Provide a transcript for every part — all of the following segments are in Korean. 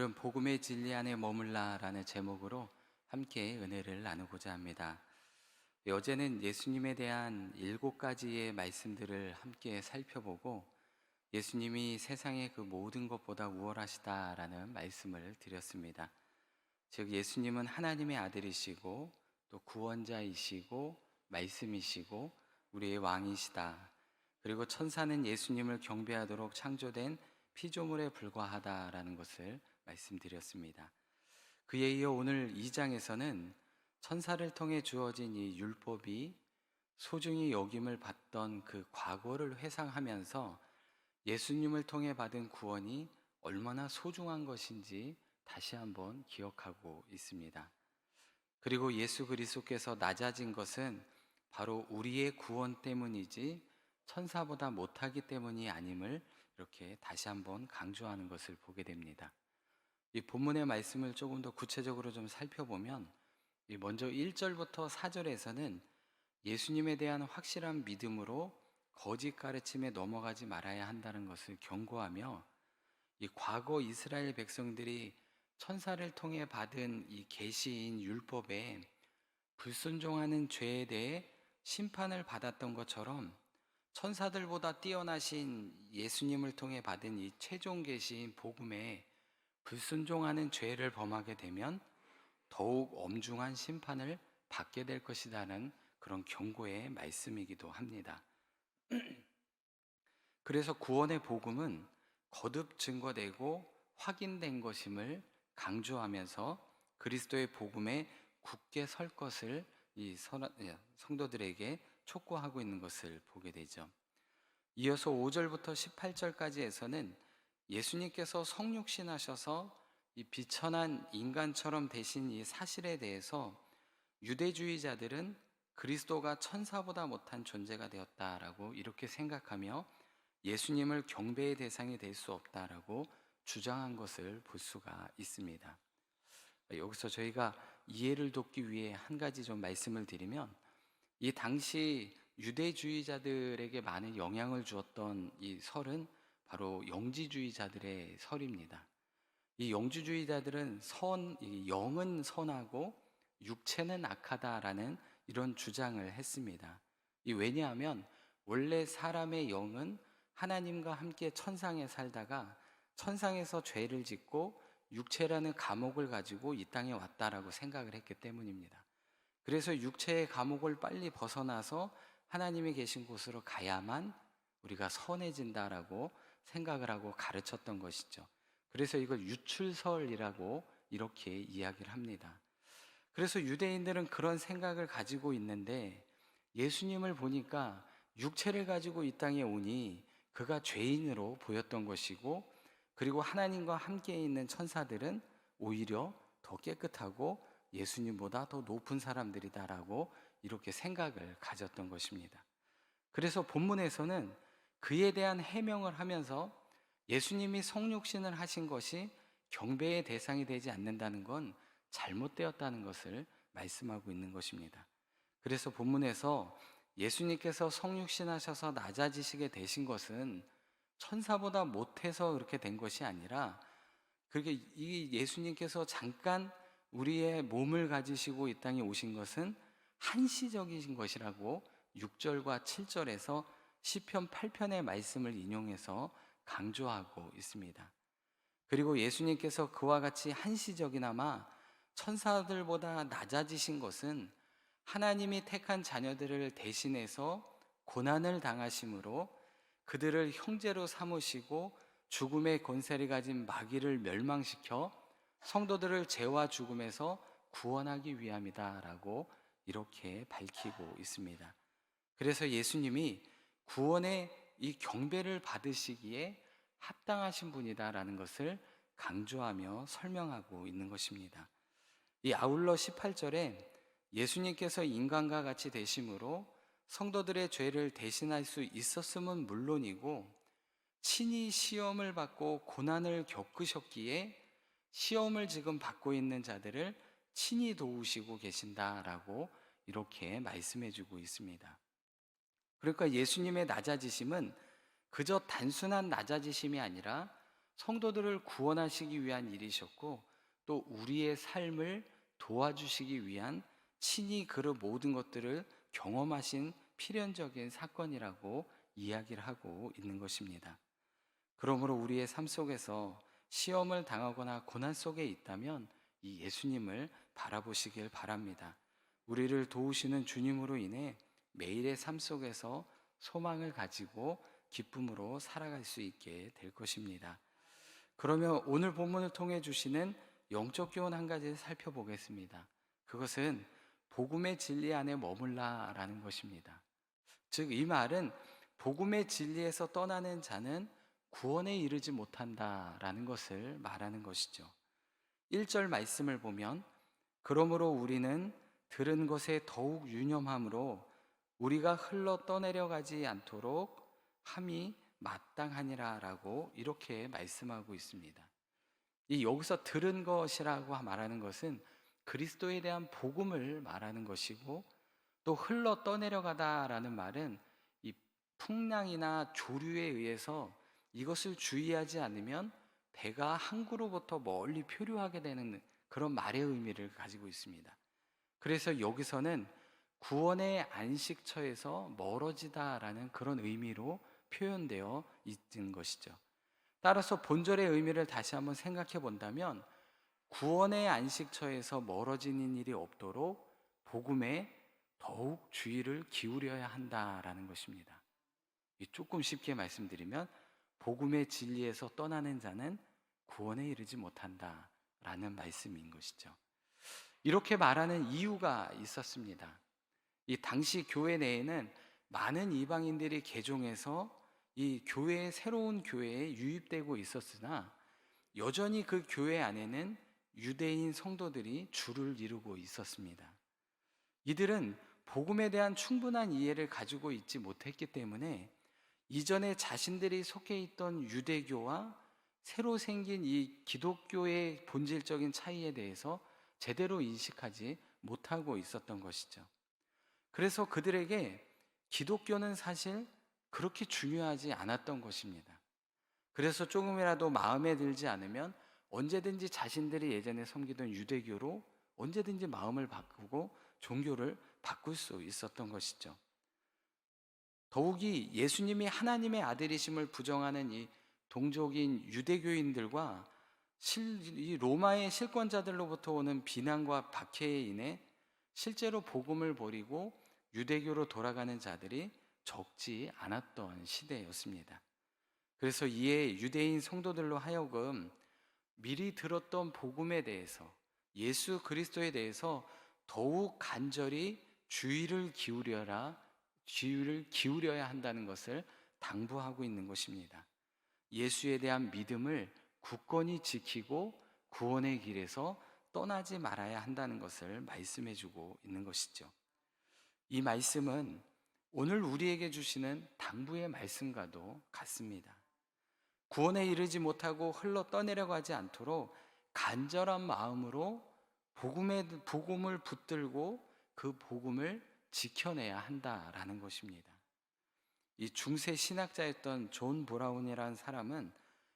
오늘은 복음의 진리 안에 머물라라는 제목으로 함께 은혜를 나누고자 합니다. 어제는 예수님에 대한 7가지의 말씀들을 함께 살펴보고 예수님이 세상의 그 모든 것보다 우월하시다라는 말씀을 드렸습니다. 즉 예수님은 하나님의 아들이시고 또 구원자이시고 말씀이시고 우리의 왕이시다. 그리고 천사는 예수님을 경배하도록 창조된 피조물에 불과하다라는 것을 말씀드렸습니다. 그에 이어 오늘 2장에서는 천사를 통해 주어진 이 율법이 소중히 여김을 받던 그 과거를 회상하면서 예수님을 통해 받은 구원이 얼마나 소중한 것인지 다시 한번 기억하고 있습니다. 그리고 예수 그리스도께서 낮아진 것은 바로 우리의 구원 때문이지 천사보다 못하기 때문이 아님을 이렇게 다시 한번 강조하는 것을 보게 됩니다. 이 본문의 말씀을 조금 더 구체적으로 좀 살펴보면 먼저 1절부터 4절에서는 예수님에 대한 확실한 믿음으로 거짓 가르침에 넘어가지 말아야 한다는 것을 경고하며 이 과거 이스라엘 백성들이 천사를 통해 받은 이 계시인 율법에 불순종하는 죄에 대해 심판을 받았던 것처럼 천사들보다 뛰어나신 예수님을 통해 받은 이 최종 계시인 복음에 불순종하는 죄를 범하게 되면 더욱 엄중한 심판을 받게 될 것이라는 그런 경고의 말씀이기도 합니다. 그래서 구원의 복음은 거듭 증거되고 확인된 것임을 강조하면서 그리스도의 복음에 굳게 설 것을 이 성도들에게 촉구하고 있는 것을 보게 되죠. 이어서 5절부터 18절까지에서는 예수님께서 성육신하셔서 이 비천한 인간처럼 되신 이 사실에 대해서 유대주의자들은 그리스도가 천사보다 못한 존재가 되었다라고 이렇게 생각하며 예수님을 경배의 대상이 될 수 없다라고 주장한 것을 볼 수가 있습니다. 여기서 저희가 이해를 돕기 위해 한 가지 좀 말씀을 드리면, 이 당시 유대주의자들에게 많은 영향을 주었던 이 설은 바로 영지주의자들의 설입니다. 이 영지주의자들은 이 영은 선하고 육체는 악하다라는 이런 주장을 했습니다. 왜냐하면 원래 사람의 영은 하나님과 함께 천상에 살다가 천상에서 죄를 짓고 육체라는 감옥을 가지고 이 땅에 왔다라고 생각을 했기 때문입니다. 그래서 육체의 감옥을 빨리 벗어나서 하나님이 계신 곳으로 가야만 우리가 선해진다라고 생각을 하고 가르쳤던 것이죠. 그래서 이걸 유출설이라고 이렇게 이야기를 합니다. 그래서 유대인들은 그런 생각을 가지고 있는데 예수님을 보니까 육체를 가지고 이 땅에 오니 그가 죄인으로 보였던 것이고, 그리고 하나님과 함께 있는 천사들은 오히려 더 깨끗하고 예수님보다 더 높은 사람들이다라고 이렇게 생각을 가졌던 것입니다. 그래서 본문에서는 그에 대한 해명을 하면서 예수님이 성육신을 하신 것이 경배의 대상이 되지 않는다는 건 잘못되었다는 것을 말씀하고 있는 것입니다. 그래서 본문에서 예수님께서 성육신하셔서 낮아지시게 되신 것은 천사보다 못해서 그렇게 된 것이 아니라, 그렇게 이 예수님께서 잠깐 우리의 몸을 가지시고 이 땅에 오신 것은 한시적인 것이라고 6절과 7절에서 시편 8편의 말씀을 인용해서 강조하고 있습니다. 그리고 예수님께서 그와 같이 한시적이나마 천사들보다 낮아지신 것은 하나님이 택한 자녀들을 대신해서 고난을 당하심으로 그들을 형제로 삼으시고 죽음의 권세를 가진 마귀를 멸망시켜 성도들을 죄와 죽음에서 구원하기 위함이다라고 이렇게 밝히고 있습니다. 그래서 예수님이 구원의 이 경배를 받으시기에 합당하신 분이다라는 것을 강조하며 설명하고 있는 것입니다. 이 아울러 18절에 예수님께서 인간과 같이 되심으로 성도들의 죄를 대신할 수 있었음은 물론이고 친히 시험을 받고 고난을 겪으셨기에 시험을 지금 받고 있는 자들을 친히 도우시고 계신다라고 이렇게 말씀해 주고 있습니다. 그러니까 예수님의 낮아지심은 그저 단순한 낮아지심이 아니라 성도들을 구원하시기 위한 일이셨고, 또 우리의 삶을 도와주시기 위한 친히 그 모든 것들을 경험하신 필연적인 사건이라고 이야기를 하고 있는 것입니다. 그러므로 우리의 삶 속에서 시험을 당하거나 고난 속에 있다면 이 예수님을 바라보시길 바랍니다. 우리를 도우시는 주님으로 인해 매일의 삶 속에서 소망을 가지고 기쁨으로 살아갈 수 있게 될 것입니다. 그러면 오늘 본문을 통해 주시는 영적 교훈 한 가지 살펴보겠습니다. 그것은 복음의 진리 안에 머물라라는 것입니다. 즉, 이 말은 복음의 진리에서 떠나는 자는 구원에 이르지 못한다라는 것을 말하는 것이죠. 1절 말씀을 보면, 그러므로 우리는 들은 것에 더욱 유념함으로 우리가 흘러 떠내려가지 않도록 함이 마땅하니라 라고 이렇게 말씀하고 있습니다. 이 여기서 들은 것이라고 말하는 것은 그리스도에 대한 복음을 말하는 것이고, 또 흘러 떠내려가다라는 말은 이 풍랑이나 조류에 의해서 이것을 주의하지 않으면 배가 항구로부터 멀리 표류하게 되는 그런 말의 의미를 가지고 있습니다. 그래서 여기서는 구원의 안식처에서 멀어지다라는 그런 의미로 표현되어 있는 것이죠. 따라서 본절의 의미를 다시 한번 생각해 본다면, 구원의 안식처에서 멀어지는 일이 없도록 복음에 더욱 주의를 기울여야 한다라는 것입니다. 조금 쉽게 말씀드리면, 복음의 진리에서 떠나는 자는 구원에 이르지 못한다라는 말씀인 것이죠. 이렇게 말하는 이유가 있었습니다. 이 당시 교회 내에는 많은 이방인들이 개종해서 이 새로운 교회에 유입되고 있었으나, 여전히 그 교회 안에는 유대인 성도들이 줄을 이루고 있었습니다. 이들은 복음에 대한 충분한 이해를 가지고 있지 못했기 때문에 이전에 자신들이 속해 있던 유대교와 새로 생긴 이 기독교의 본질적인 차이에 대해서 제대로 인식하지 못하고 있었던 것이죠. 그래서 그들에게 기독교는 사실 그렇게 중요하지 않았던 것입니다. 그래서 조금이라도 마음에 들지 않으면 언제든지 자신들이 예전에 섬기던 유대교로 언제든지 마음을 바꾸고 종교를 바꿀 수 있었던 것이죠. 더욱이 예수님이 하나님의 아들이심을 부정하는 이 동족인 유대교인들과 이 로마의 실권자들로부터 오는 비난과 박해에 인해 실제로 복음을 버리고 유대교로 돌아가는 자들이 적지 않았던 시대였습니다. 그래서 이에 유대인 성도들로 하여금 미리 들었던 복음에 대해서, 예수 그리스도에 대해서 더욱 간절히 주의를 기울여야 한다는 것을 당부하고 있는 것입니다. 예수에 대한 믿음을 굳건히 지키고 구원의 길에서 떠나지 말아야 한다는 것을 말씀해 주고 있는 것이죠. 이 말씀은 오늘 우리에게 주시는 당부의 말씀과도 같습니다. 구원에 이르지 못하고 흘러 떠내려가지 않도록 간절한 마음으로 복음을 붙들고 그 복음을 지켜내야 한다라는 것입니다. 이 중세 신학자였던 존 브라운이라는 사람은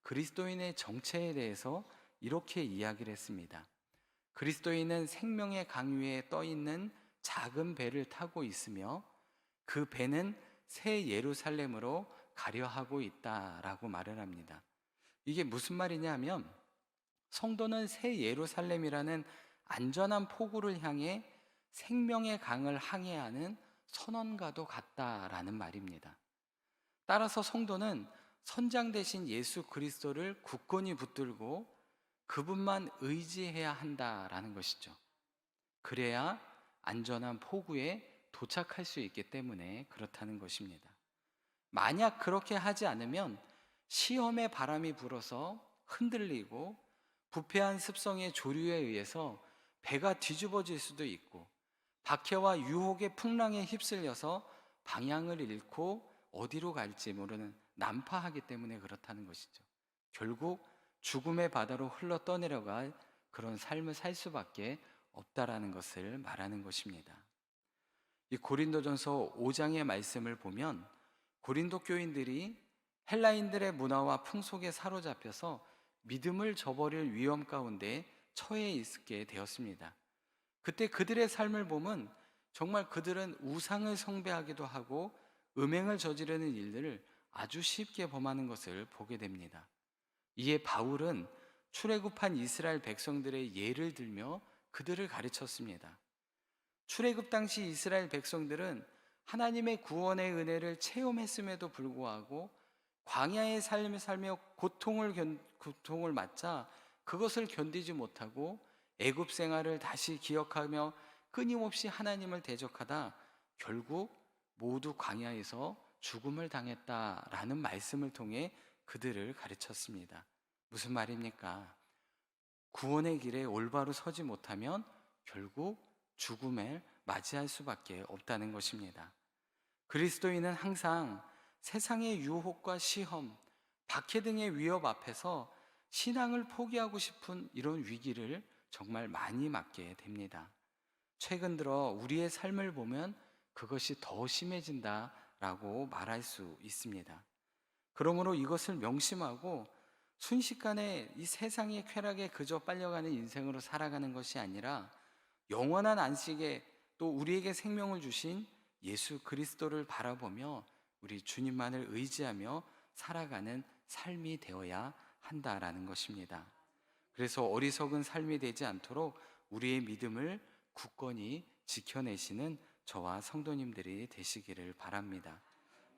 그리스도인의 정체에 대해서 이렇게 이야기를 했습니다. 그리스도인은 생명의 강 위에 떠 있는 작은 배를 타고 있으며 그 배는 새 예루살렘으로 가려 하고 있다라고 말을 합니다. 이게 무슨 말이냐면, 성도는 새 예루살렘이라는 안전한 포구를 향해 생명의 강을 항해하는 선원과도 같다라는 말입니다. 따라서 성도는 선장 대신 예수 그리스도를 굳건히 붙들고 그분만 의지해야 한다라는 것이죠. 그래야 안전한 포구에 도착할 수 있기 때문에 그렇다는 것입니다. 만약 그렇게 하지 않으면 시험의 바람이 불어서 흔들리고 부패한 습성의 조류에 의해서 배가 뒤집어질 수도 있고, 박해와 유혹의 풍랑에 휩쓸려서 방향을 잃고 어디로 갈지 모르는 난파하기 때문에 그렇다는 것이죠. 결국 죽음의 바다로 흘러 떠내려갈 그런 삶을 살 수밖에 없다라는 것을 말하는 것입니다. 이 고린도전서 5장의 말씀을 보면 고린도 교인들이 헬라인들의 문화와 풍속에 사로잡혀서 믿음을 저버릴 위험 가운데 처해 있게 되었습니다. 그때 그들의 삶을 보면 정말 그들은 우상을 숭배하기도 하고 음행을 저지르는 일들을 아주 쉽게 범하는 것을 보게 됩니다. 이에 바울은 출애굽한 이스라엘 백성들의 예를 들며 그들을 가르쳤습니다. 출애굽 당시 이스라엘 백성들은 하나님의 구원의 은혜를 체험했음에도 불구하고 광야의 삶을 살며 고통을 맞자 그것을 견디지 못하고 애굽 생활을 다시 기억하며 끊임없이 하나님을 대적하다 결국 모두 광야에서 죽음을 당했다라는 말씀을 통해 그들을 가르쳤습니다. 무슨 말입니까? 구원의 길에 올바로 서지 못하면 결국 죽음을 맞이할 수밖에 없다는 것입니다. 그리스도인은 항상 세상의 유혹과 시험, 박해 등의 위협 앞에서 신앙을 포기하고 싶은 이런 위기를 정말 많이 맞게 됩니다. 최근 들어 우리의 삶을 보면 그것이 더 심해진다라고 말할 수 있습니다. 그러므로 이것을 명심하고 순식간에 이 세상의 쾌락에 그저 빨려가는 인생으로 살아가는 것이 아니라 영원한 안식에 또 우리에게 생명을 주신 예수 그리스도를 바라보며 우리 주님만을 의지하며 살아가는 삶이 되어야 한다라는 것입니다. 그래서 어리석은 삶이 되지 않도록 우리의 믿음을 굳건히 지켜내시는 저와 성도님들이 되시기를 바랍니다.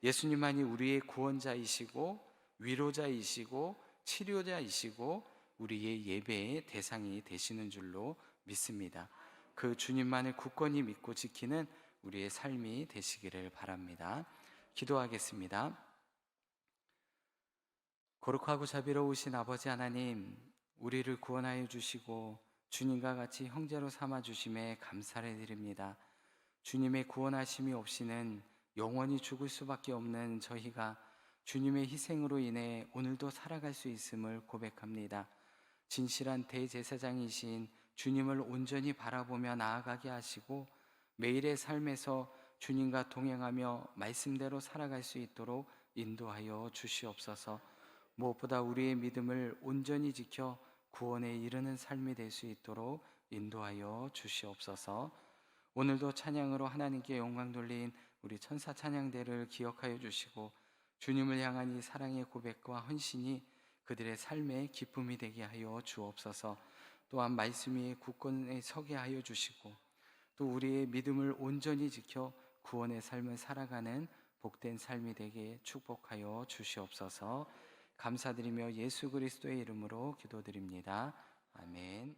예수님만이 우리의 구원자이시고 위로자이시고 치료자이시고 우리의 예배의 대상이 되시는 줄로 믿습니다. 그 주님만을 굳건히 믿고 지키는 우리의 삶이 되시기를 바랍니다. 기도하겠습니다. 거룩하고 자비로우신 아버지 하나님, 우리를 구원하여 주시고 주님과 같이 형제로 삼아 주심에 감사를 드립니다. 주님의 구원하심이 없이는 영원히 죽을 수밖에 없는 저희가 주님의 희생으로 인해 오늘도 살아갈 수 있음을 고백합니다. 진실한 대제사장이신 주님을 온전히 바라보며 나아가게 하시고 매일의 삶에서 주님과 동행하며 말씀대로 살아갈 수 있도록 인도하여 주시옵소서. 무엇보다 우리의 믿음을 온전히 지켜 구원에 이르는 삶이 될 수 있도록 인도하여 주시옵소서. 오늘도 찬양으로 하나님께 영광 돌린 우리 천사 찬양대를 기억하여 주시고 주님을 향한 이 사랑의 고백과 헌신이 그들의 삶의 기쁨이 되게 하여 주옵소서. 또한 말씀이 굳건히 서게 하여 주시고 또 우리의 믿음을 온전히 지켜 구원의 삶을 살아가는 복된 삶이 되게 축복하여 주시옵소서. 감사드리며 예수 그리스도의 이름으로 기도드립니다. 아멘.